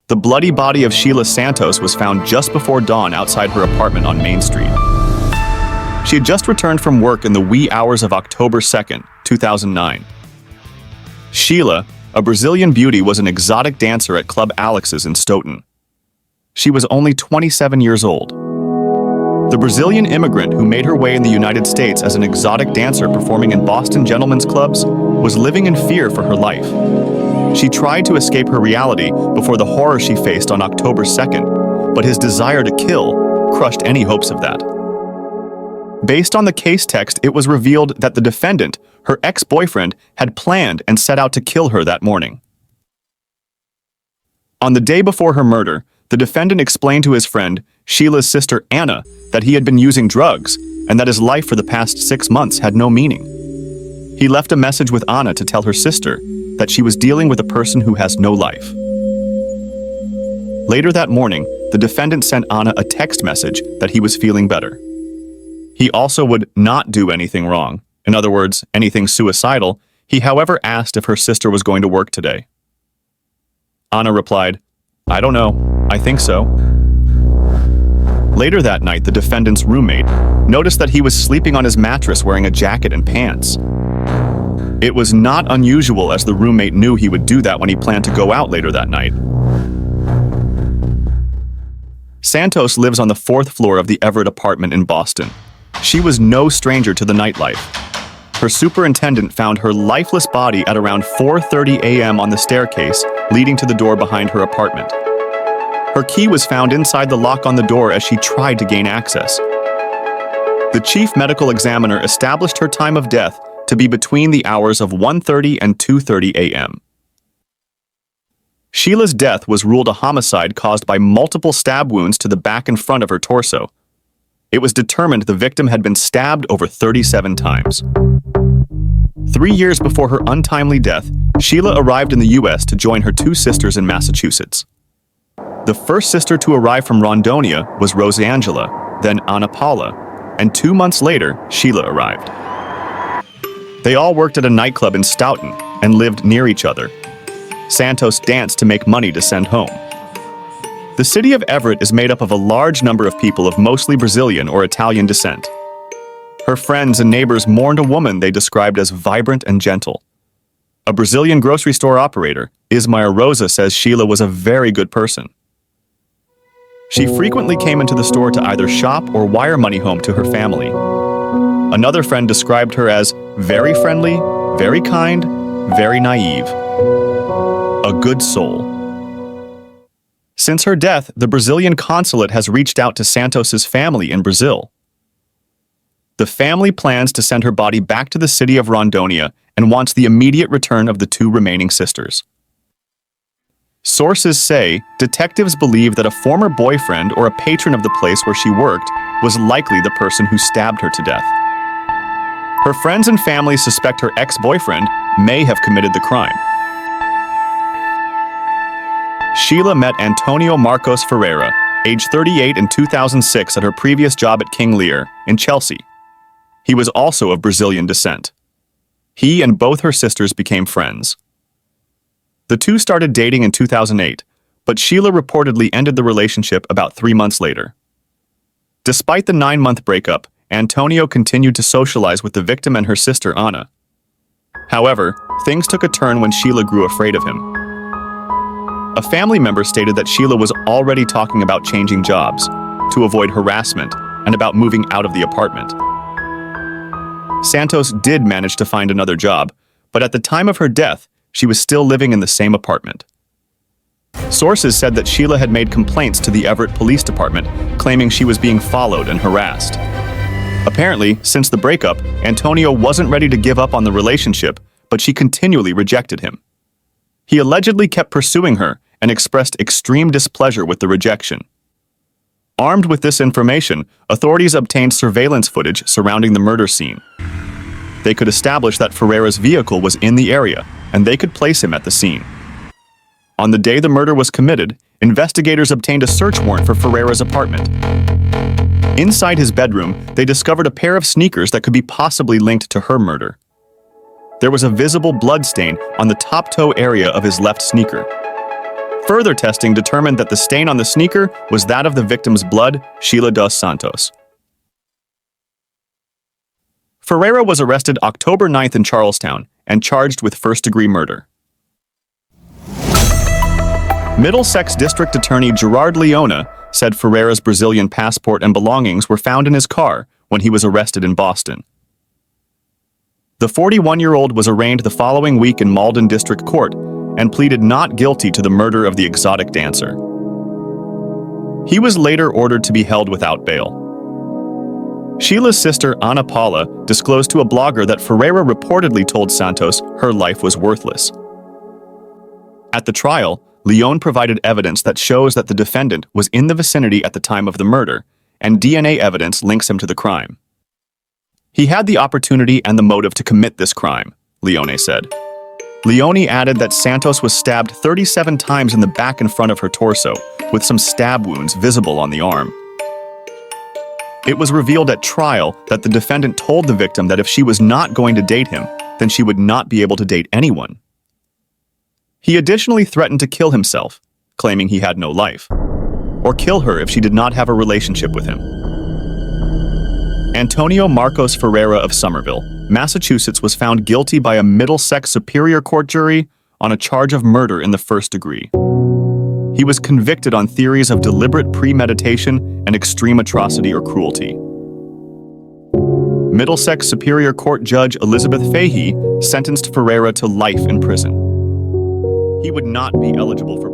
The bloody body of Sheila Santos was found just before dawn outside her apartment on Main Street. She had just returned from work in the wee hours of October 2nd, 2009. Sheila, a Brazilian beauty, was an exotic dancer at Club Alex's in Stoughton. She was only 27 years old. The Brazilian immigrant who made her way in the United States as an exotic dancer performing in Boston gentlemen's clubs was living in fear for her life. She tried to escape her reality before the horror she faced on October 2nd, but his desire to kill crushed any hopes of that. Based on the case text, it was revealed that the defendant, her ex-boyfriend, had planned and set out to kill her that morning. On the day before her murder, the defendant explained to his friend, Sheila's sister Anna, that he had been using drugs and that his life for the past 6 months had no meaning. He left a message with Anna to tell her sister that she was dealing with a person who has no life. Later that morning, the defendant sent Anna a text message that he was feeling better. He also would not do anything wrong, in other words, anything suicidal. He, however, asked if her sister was going to work today. Anna replied, "I don't know, I think so." Later that night, the defendant's roommate noticed that he was sleeping on his mattress wearing a jacket and pants. It was not unusual, as the roommate knew he would do that when he planned to go out later that night. Santos lives on the 4th floor of the Everett apartment in Boston. She was no stranger to the nightlife. Her superintendent found her lifeless body at around 4:30 a.m. on the staircase leading to the door behind her apartment. Her key was found inside the lock on the door as she tried to gain access. The chief medical examiner established her time of death to be between the hours of 1:30 and 2:30 a.m. Sheila's death was ruled a homicide caused by multiple stab wounds to the back and front of her torso. It was determined the victim had been stabbed over 37 times. 3 years before her untimely death, Sheila arrived in the U.S. to join her 2 sisters in Massachusetts. The first sister to arrive from Rondonia was Rosangela, then Ana Paula, and 2 months later, Sheila arrived. They all worked at a nightclub in Stoughton and lived near each other. Santos danced to make money to send home. The city of Everett is made up of a large number of people of mostly Brazilian or Italian descent. Her friends and neighbors mourned a woman they described as vibrant and gentle. A Brazilian grocery store operator, Ismael Rosa, says Sheila was a very good person. She frequently came into the store to either shop or wire money home to her family. Another friend described her as very friendly, very kind, very naive. A good soul. Since her death, the Brazilian consulate has reached out to Santos's family in Brazil. The family plans to send her body back to the city of Rondonia and wants the immediate return of the 2 remaining sisters. Sources say detectives believe that a former boyfriend or a patron of the place where she worked was likely the person who stabbed her to death. Her friends and family suspect her ex-boyfriend may have committed the crime. Sheila met Antonio Marcos Ferreira, age 38, in 2006 at her previous job at King Lear in Chelsea. He was also of Brazilian descent. He and both her sisters became friends. The 2 started dating in 2008, but Sheila reportedly ended the relationship about 3 months later. Despite the 9-month breakup, Antonio continued to socialize with the victim and her sister Anna. However, things took a turn when Sheila grew afraid of him. A family member stated that Sheila was already talking about changing jobs to avoid harassment and about moving out of the apartment. Santos did manage to find another job, but at the time of her death, she was still living in the same apartment. Sources said that Sheila had made complaints to the Everett Police Department, claiming she was being followed and harassed. Apparently, since the breakup, Antonio wasn't ready to give up on the relationship, but she continually rejected him. He allegedly kept pursuing her and expressed extreme displeasure with the rejection. Armed with this information, authorities obtained surveillance footage surrounding the murder scene. They could establish that Ferreira's vehicle was in the area, and they could place him at the scene. On the day the murder was committed, investigators obtained a search warrant for Ferreira's apartment. Inside his bedroom, they discovered a pair of sneakers that could be possibly linked to her murder. There was a visible blood stain on the top toe area of his left sneaker. Further testing determined that the stain on the sneaker was that of the victim's blood, Sheila Dos Santos. Ferreira was arrested October 9th in Charlestown and charged with first-degree murder. Middlesex District Attorney Gerard Leona said Ferreira's Brazilian passport and belongings were found in his car when he was arrested in Boston. The 41-year-old was arraigned the following week in Malden District Court and pleaded not guilty to the murder of the exotic dancer. He was later ordered to be held without bail. Sheila's sister, Ana Paula, disclosed to a blogger that Ferreira reportedly told Santos her life was worthless. At the trial, Leon provided evidence that shows that the defendant was in the vicinity at the time of the murder, and DNA evidence links him to the crime. He had the opportunity and the motive to commit this crime, Leone said. Leone added that Santos was stabbed 37 times in the back and front of her torso, with some stab wounds visible on the arm. It was revealed at trial that the defendant told the victim that if she was not going to date him, then she would not be able to date anyone. He additionally threatened to kill himself, claiming he had no life, or kill her if she did not have a relationship with him. Antonio Marcos Ferreira of Somerville, Massachusetts, was found guilty by a Middlesex Superior Court jury on a charge of murder in the first degree. He was convicted on theories of deliberate premeditation and extreme atrocity or cruelty. Middlesex Superior Court Judge Elizabeth Fahey sentenced Ferreira to life in prison. He would not be eligible for